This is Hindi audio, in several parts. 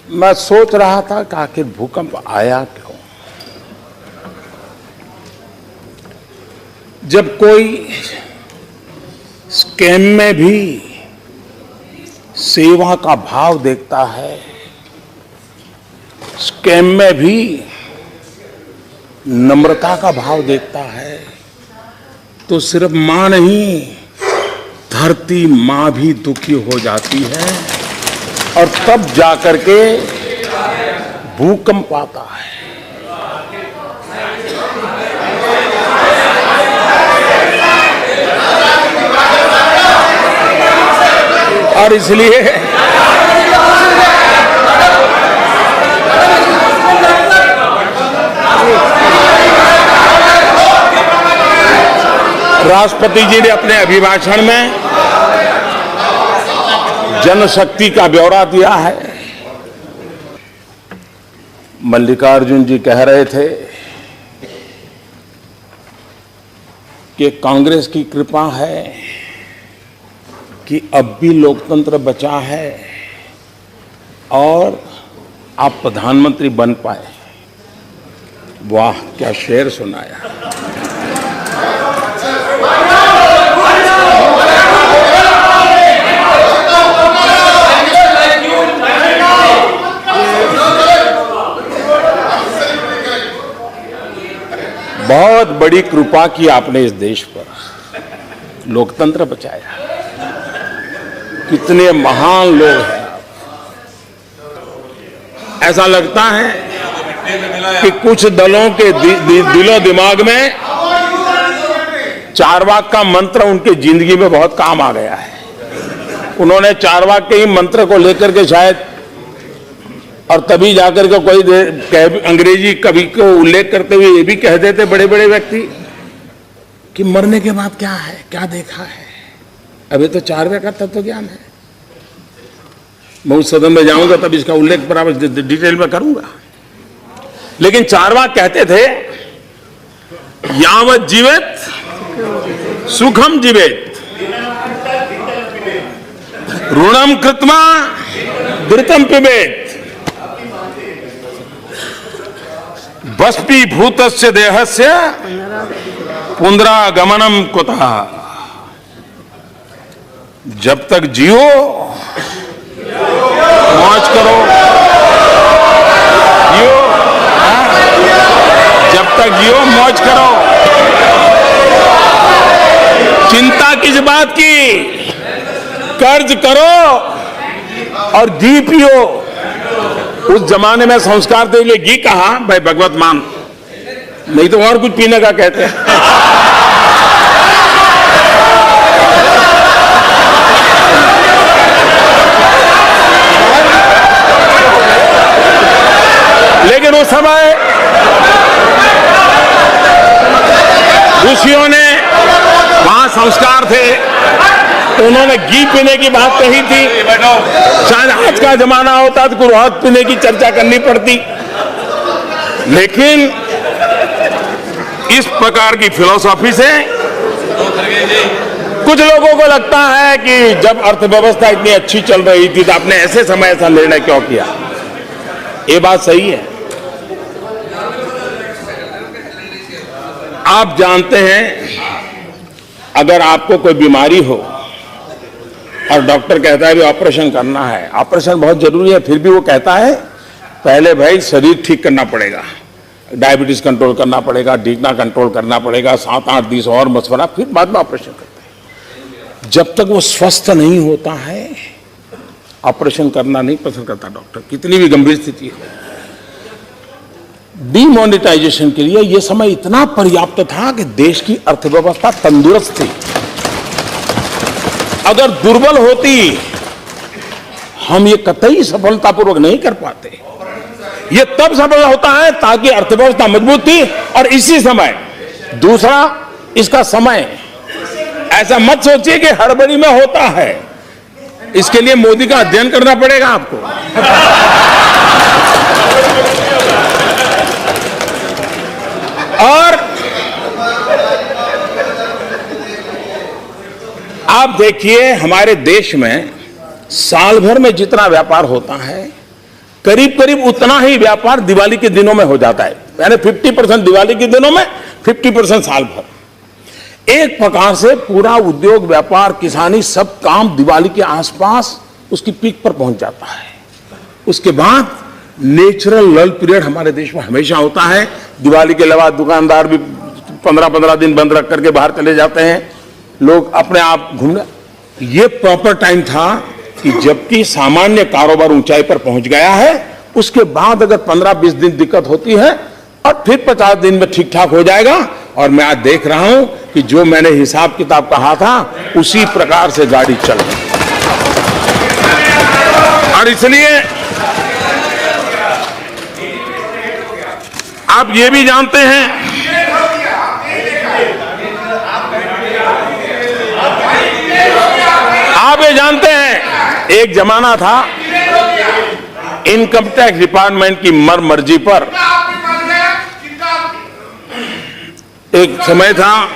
मैं सोच रहा था कि आखिर भूकंप आया क्यों। जब कोई स्कैम में भी सेवा का भाव देखता है, स्कैम में भी नम्रता का भाव देखता है, तो सिर्फ मां नहीं, धरती मां भी दुखी हो जाती है और तब जाकर के भूकंप आता है। और इसलिए राष्ट्रपति जी ने अपने अभिभाषण में जनशक्ति का ब्यौरा दिया है। मल्लिकार्जुन जी कह रहे थे कि कांग्रेस की कृपा है कि अब भी लोकतंत्र बचा है और आप प्रधानमंत्री बन पाए। वाह, क्या शेर सुनाया। बहुत बड़ी कृपा की आपने इस देश पर, लोकतंत्र बचाया। कितने महान लोग हैं। ऐसा लगता है कि कुछ दलों के दिलो दिमाग में चारवाक का मंत्र उनके जिंदगी में बहुत काम आ गया है। उन्होंने चारवाक के ही मंत्र को लेकर के शायद, और तभी जाकर के कोई अंग्रेजी कवि को उल्लेख करते हुए ये भी कह देते बड़े बड़े व्यक्ति कि मरने के बाद क्या है, क्या देखा है। अभी तो चारवाक का तत्व ज्ञान है। मैं उस सदन में जाऊंगा तब इसका उल्लेख बराबर डिटेल में करूंगा। लेकिन चारवाक कहते थे, यावत जीवेत सुखम जीवेत, ऋणम कृत्वा घृतम पिबेत, बष्पीभूतस्य देहस्य पुनरागमनम कुतः। जब तक जियो मौज करो, जियो, जब तक जियो मौज करो। चिंता किस बात की, कर्ज करो और घी पियो। उस जमाने में संस्कार के लिए घी कहा, भाई भगवत मान, नहीं तो और कुछ पीने का कहते हैं। लेकिन उस समय ऋषियों ने, वहां संस्कार थे, उन्होंने घी पीने की बात कही थी। शायद आज का जमाना होता तो गुरुहत पीने की चर्चा करनी पड़ती। लेकिन इस प्रकार की फिलॉसफी से कुछ लोगों को लगता है कि जब अर्थव्यवस्था इतनी अच्छी चल रही थी तो आपने ऐसे समय ऐसा निर्णय क्यों किया। ये बात सही है। आप जानते हैं, अगर आपको कोई बीमारी हो और डॉक्टर कहता है भी ऑपरेशन करना है, ऑपरेशन बहुत जरूरी है, फिर भी वो कहता है पहले भाई शरीर ठीक करना पड़ेगा, डायबिटीज कंट्रोल करना पड़ेगा, डीकना कंट्रोल करना पड़ेगा, 7-8 दिन और मशवरा, फिर बाद में ऑपरेशन करते हैं। जब तक वो स्वस्थ नहीं होता है ऑपरेशन करना नहीं पसंद करता डॉक्टर, कितनी भी गंभीर स्थिति हो। डीमोनेटाइजेशन के लिए यह समय इतना पर्याप्त था कि देश की अर्थव्यवस्था तंदुरुस्त थी। अगर दुर्बल होती हम ये कतई सफलतापूर्वक नहीं कर पाते। ये तब सफल होता है ताकि अर्थव्यवस्था मजबूत थी। और इसी समय दूसरा, इसका समय, ऐसा मत सोचिए कि हड़बड़ी में होता है। इसके लिए मोदी का अध्ययन करना पड़ेगा आपको। और आप देखिए, हमारे देश में साल भर में जितना व्यापार होता है, करीब करीब उतना ही व्यापार दिवाली के दिनों में हो जाता है, यानी 50% दिवाली के दिनों में, 50% साल भर। एक प्रकार से पूरा उद्योग, व्यापार, किसानी, सब काम दिवाली के आसपास उसकी पीक पर पहुंच जाता है। उसके बाद नेचुरल लल पीरियड हमारे देश में हमेशा होता है। दिवाली के अलावा दुकानदार भी 15-15 दिन बंद रख करके बाहर चले जाते हैं, लोग अपने आप घूमने। ये प्रॉपर टाइम था कि जबकि सामान्य कारोबार ऊंचाई पर पहुंच गया है, उसके बाद अगर 15-20 दिन दिक्कत होती है और फिर 50 दिन में ठीक ठाक हो जाएगा। और मैं आज देख रहा हूं कि जो मैंने हिसाब किताब कहा था उसी प्रकार से गाड़ी चल रही है। और इसलिए आप ये भी जानते हैं, आप ये जानते हैं, एक जमाना था इनकम टैक्स डिपार्टमेंट की मर्जी पर, एक समय था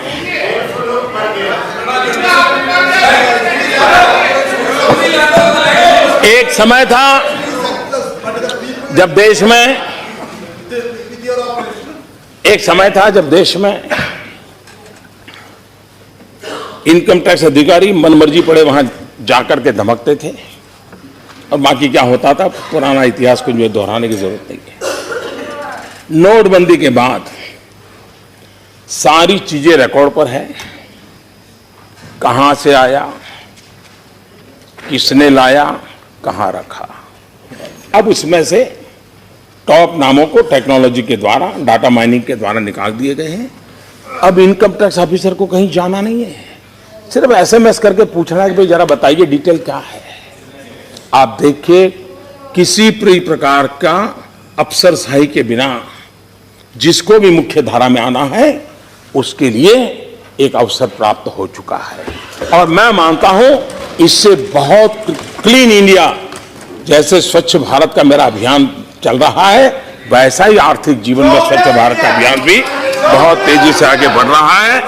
जब देश में इनकम टैक्स अधिकारी मनमर्जी पड़े वहां जाकर के धमकते थे, और बाकी क्या होता था पुराना इतिहास को जो दोहराने की जरूरत नहीं है। नोटबंदी के बाद सारी चीजें रिकॉर्ड पर है, कहां से आया, किसने लाया, कहां रखा। अब उसमें से टॉप नामों को टेक्नोलॉजी के द्वारा, डाटा माइनिंग के द्वारा निकाल दिए गए हैं। अब इनकम टैक्स ऑफिसर को कहीं जाना नहीं है, सिर्फ एसएमएस करके पूछना है कि भाई जरा बताइए डिटेल क्या है। आप देखिए, किसी भी प्रकार का अफसरशाही के बिना जिसको भी मुख्य धारा में आना है उसके लिए एक अवसर प्राप्त हो चुका है। और मैं मानता हूं इससे बहुत क्लीन इंडिया, जैसे स्वच्छ भारत का मेरा अभियान चल रहा है, वैसा ही आर्थिक जीवन में स्वच्छ भारत का अभियान भी बहुत तेजी से आगे बढ़ रहा है।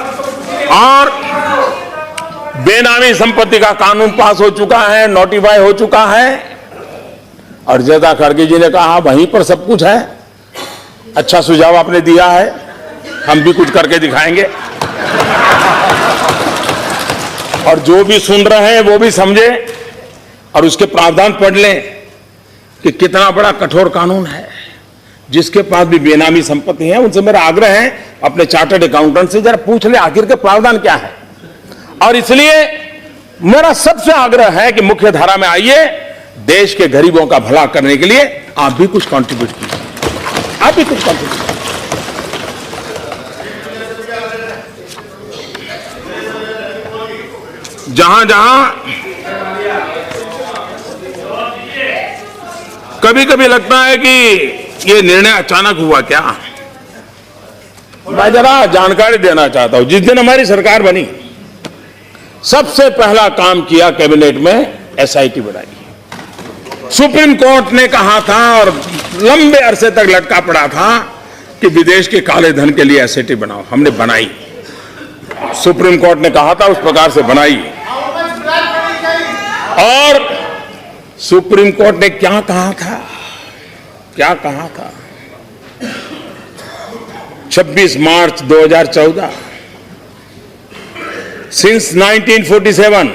और बेनामी संपत्ति का कानून पास हो चुका है, नोटिफाई हो चुका है। और जदा खड़गे जी ने कहा वहीं पर सब कुछ है। अच्छा सुझाव आपने दिया है, हम भी कुछ करके दिखाएंगे। और जो भी सुन रहे हैं वो भी समझे और उसके प्रावधान पढ़ लें कि कितना बड़ा कठोर कानून है। जिसके पास भी बेनामी संपत्ति है उनसे मेरा आग्रह है, अपने चार्टर्ड अकाउंटेंट से जरा पूछ ले आखिर के प्रावधान क्या है। और इसलिए मेरा सबसे आग्रह है कि मुख्य धारा में आइए, देश के गरीबों का भला करने के लिए आप भी कुछ कंट्रीब्यूट कीजिए, आप भी कुछ कंट्रीब्यूट। जहां जहां कभी कभी लगता है कि ये निर्णय अचानक हुआ क्या, मैं जरा जानकारी देना चाहता हूं। जिस दिन हमारी सरकार बनी, सबसे पहला काम किया कैबिनेट में एसआईटी बनाई। सुप्रीम कोर्ट ने कहा था और लंबे अरसे तक लटका पड़ा था कि विदेश के काले धन के लिए एसआईटी बनाओ, हमने बनाई। सुप्रीम कोर्ट ने कहा था उस प्रकार से बनाई। और सुप्रीम कोर्ट ने क्या कहा था, क्या कहा था? 26 मार्च 2014, since 1947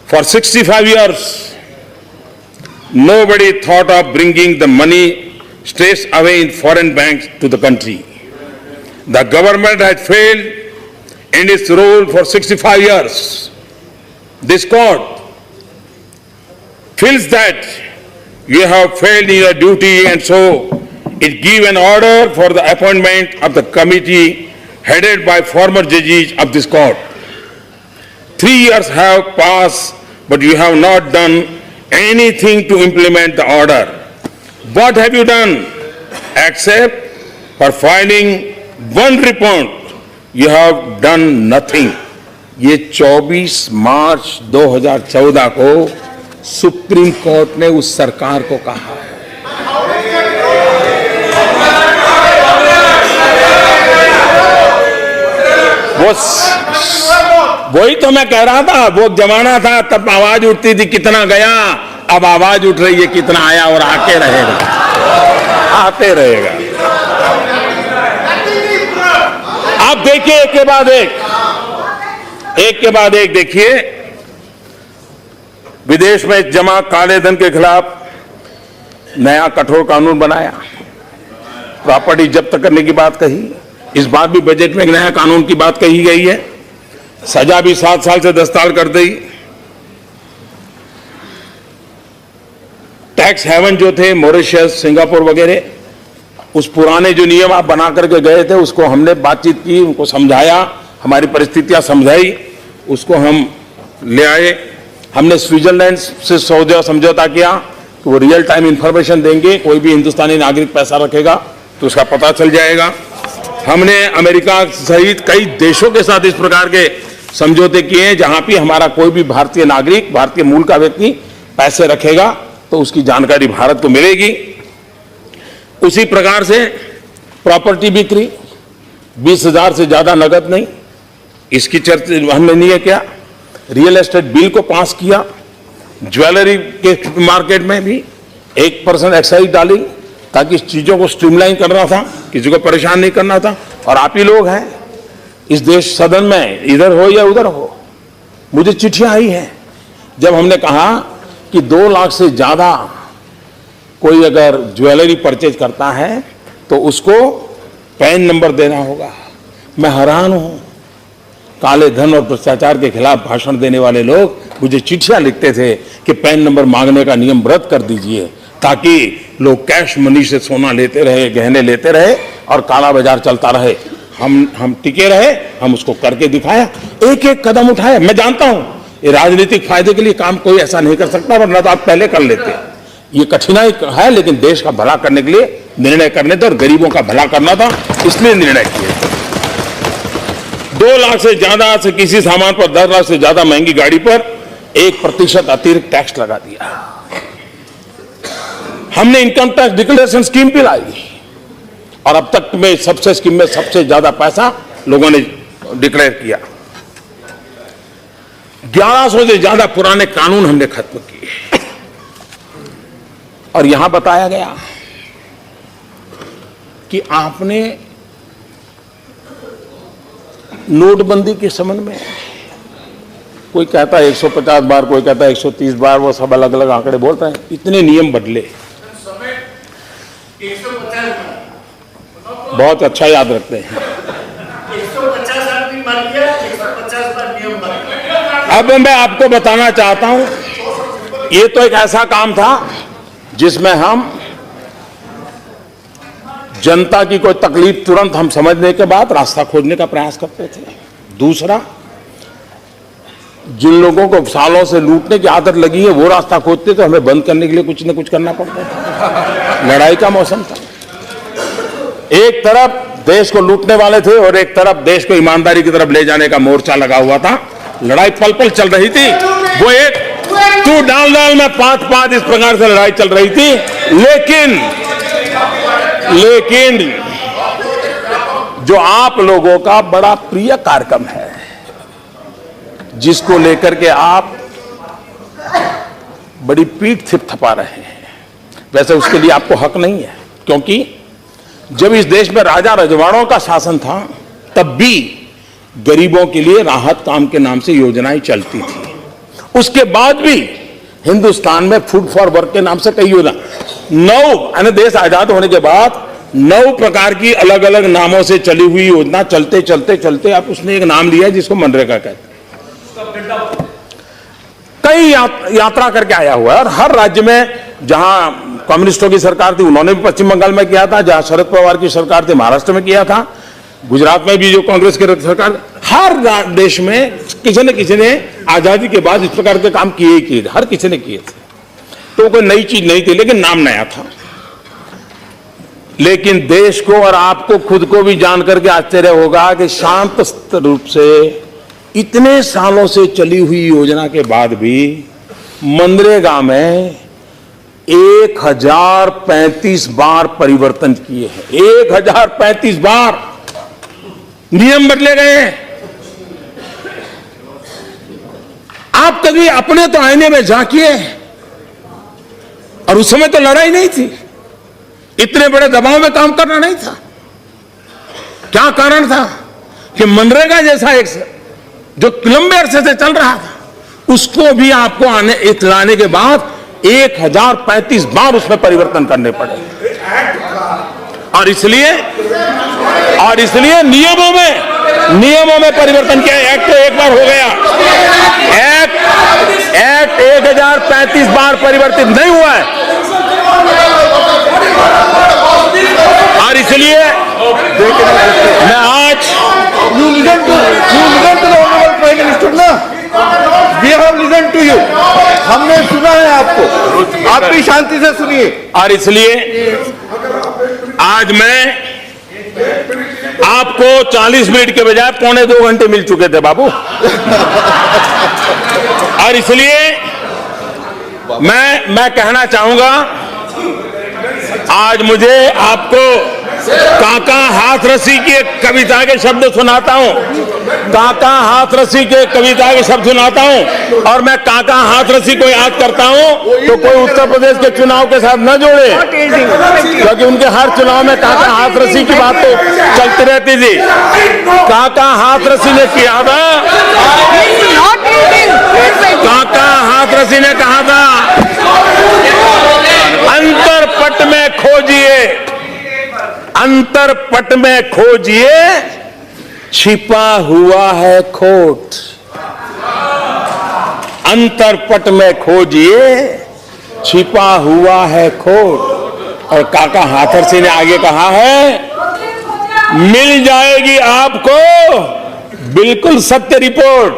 for 65 years nobody thought of bringing the money straight away in foreign banks to the country. The government has failed in its role for 65 years. This court feels that you have failed in your duty, and so it gives an order for the appointment of the committee headed by former judges of this court. 3 years have passed, but you have not done anything to implement the order. What have you done? Except for filing one report, you have done nothing. ये 24 मार्च 2014 को सुप्रीम कोर्ट ने उस सरकार को कहा है। वही तो मैं कह रहा था, वो जमाना था तब आवाज उठती थी कितना गया अब आवाज उठ रही है कितना आया और आते रहेगा, आते रहेगा। आप देखिए एक के बाद एक देखिए, विदेश में जमा काले धन के खिलाफ नया कठोर कानून बनाया, प्रॉपर्टी जब्त करने की बात कही। इस बार भी बजट में एक नया कानून की बात कही गई है, सजा भी 7 साल से 10 साल कर दी। टैक्स हेवन जो थे मॉरिशस, सिंगापुर वगैरह, उस पुराने जो नियम आप बना करके गए थे उसको हमने बातचीत की, उनको समझाया, हमारी परिस्थितियां समझाई, उसको हम ले आए। हमने स्विट्जरलैंड से समझौता किया कि वो रियल टाइम इंफॉर्मेशन देंगे, कोई भी हिंदुस्तानी नागरिक पैसा रखेगा तो उसका पता चल जाएगा। हमने अमेरिका सहित कई देशों के साथ इस प्रकार के समझौते किए हैं, जहां भी हमारा कोई भी भारतीय नागरिक, भारतीय मूल का व्यक्ति पैसे रखेगा तो उसकी जानकारी भारत को मिलेगी। उसी प्रकार से प्रॉपर्टी बिक्री 20,000 से ज्यादा नगद नहीं, इसकी चर्चा हमने नहीं किया। रियल एस्टेट बिल को पास किया, ज्वेलरी के मार्केट में भी 1% एक्साइज डाली ताकि इस चीजों को स्ट्रीमलाइन करना था, किसी को परेशान नहीं करना था। और आप ही लोग हैं इस देश सदन में, इधर हो या उधर हो, मुझे चिट्ठियां आई हैं जब हमने कहा कि 2 लाख से ज्यादा कोई अगर ज्वेलरी परचेज करता है तो उसको पैन नंबर देना होगा। मैं हैरान हूं, काले धन और भ्रष्टाचार के खिलाफ भाषण देने वाले लोग मुझे चिट्ठियां लिखते थे कि पैन नंबर मांगने का नियम रद्द कर दीजिए ताकि लोग कैश मनी से सोना लेते रहे, गहने लेते रहे और काला बाजार चलता रहे। हम टिके रहे, हम उसको करके दिखाया, एक एक कदम उठाया। मैं जानता हूं ये राजनीतिक फायदे के लिए काम कोई ऐसा नहीं कर सकता, वरना तो आप पहले कर लेते। ये कठिनाई है, लेकिन देश का भला करने के लिए निर्णय करने थे और गरीबों का भला करना था, इसलिए निर्णय किए। 2 लाख से ज्यादा से किसी सामान पर 10 लाख से ज्यादा महंगी गाड़ी पर 1% अतिरिक्त टैक्स लगा दिया। हमने इनकम टैक्स डिक्लेरेशन स्कीम भी लाई और अब तक में सबसे स्कीम में सबसे ज्यादा पैसा लोगों ने डिक्लेयर किया। 1100 से ज्यादा पुराने कानून हमने खत्म किए। और यहां बताया गया कि आपने नोटबंदी के संबंध में, कोई कहता है 150 बार, कोई कहता है 130 बार, वो सब अलग अलग आंकड़े बोल रहे हैं। इतने नियम बदले, बहुत अच्छा याद रखते हैं। 150 आदमी मर गया, 150 बार नियम बदले। अब मैं आपको बताना चाहता हूं, ये तो एक ऐसा काम था जिसमें हम जनता की कोई तकलीफ तुरंत हम समझने के बाद रास्ता खोजने का प्रयास करते थे। दूसरा, जिन लोगों को सालों से लूटने की आदत लगी है वो रास्ता खोजते तो हमें बंद करने के लिए कुछ न कुछ करना पड़ता था। लड़ाई का मौसम था, एक तरफ देश को लूटने वाले थे और एक तरफ देश को ईमानदारी की तरफ ले जाने का मोर्चा लगा हुआ था। लड़ाई पल पल चल रही थी, वो एक तू डाल डाल में 5-5 इस प्रकार से लड़ाई चल रही थी। लेकिन जो आप लोगों का बड़ा प्रिय कार्यक्रम है, जिसको लेकर के आप बड़ी पीठ थपथपा रहे हैं, वैसे उसके लिए आपको हक नहीं है, क्योंकि जब इस देश में राजा रजवाड़ों का शासन था तब भी गरीबों के लिए राहत काम के नाम से योजनाएं चलती थी। उसके बाद भी हिंदुस्तान में फूड फॉर वर्क के नाम से कई योजना, 9 देश आजाद होने के बाद 9 प्रकार की अलग अलग नामों से चली हुई योजना चलते चलते चलते अब उसने एक नाम लिया जिसको मनरेगा कहते हैं। कई यात्रा करके आया हुआ है और हर राज्य में, जहां कम्युनिस्टों की सरकार थी उन्होंने भी पश्चिम बंगाल में किया था, जहां शरद पवार की सरकार थी महाराष्ट्र में किया था, गुजरात में भी जो कांग्रेस की सरकार, हर देश में किसी ने आजादी के बाद इस प्रकार के काम किए ही किए, हर किसी ने किए थे। तो कोई नई चीज नहीं थी, लेकिन नाम नया था। लेकिन देश को और आपको खुद को भी जान करके आश्चर्य होगा कि शांत रूप से इतने सालों से चली हुई योजना के बाद भी मनरेगा में 1035 बार परिवर्तन किए हैं। 1035 बार नियम बदले गए हैं। आप कभी अपने तो आईने में झांकिए, उस समय तो लड़ाई नहीं थी, इतने बड़े दबाव में काम करना नहीं था। क्या कारण था कि मनरेगा जैसा एक जो लंबे अरसे से चल रहा था, उसको भी आपको लाने के बाद 1035 बार उसमें परिवर्तन करने पड़े। और इसलिए नियमों में परिवर्तन किया। एक्ट तो एक बार हो गया, एक्ट 1035 बार परिवर्तित नहीं हुआ है। और इसलिए मैं आज You listen to the honorable Prime Minister ना? We have listened to you. हमने सुना है आपको, आप भी शांति से सुनिए। और इसलिए आज मैं आपको 40 मिनट के बजाय 1.25 घंटे मिल चुके थे बाबू। और इसलिए मैं कहना चाहूंगा, आज मुझे आपको काका हाथरसी की एक कविता के शब्द सुनाता हूं। काका हाथरसी के कविता के शब्द सुनाता हूं। और मैं काका हाथरसी को याद करता हूं तो कोई उत्तर प्रदेश के चुनाव के साथ न जोड़े, क्योंकि उनके हर चुनाव में काका हाथरसी की बात तो चलती रहती थी। काका हाथरसी ने किया था, काका हाथरसी ने कहा था, अंतरपट में खोजिए, अंतरपट में खोजिए, छिपा हुआ है खोट। अंतरपट में खोजिए, छिपा हुआ है खोट। और काका हाथरसी ने आगे कहा है, मिल जाएगी आपको बिल्कुल सत्य रिपोर्ट।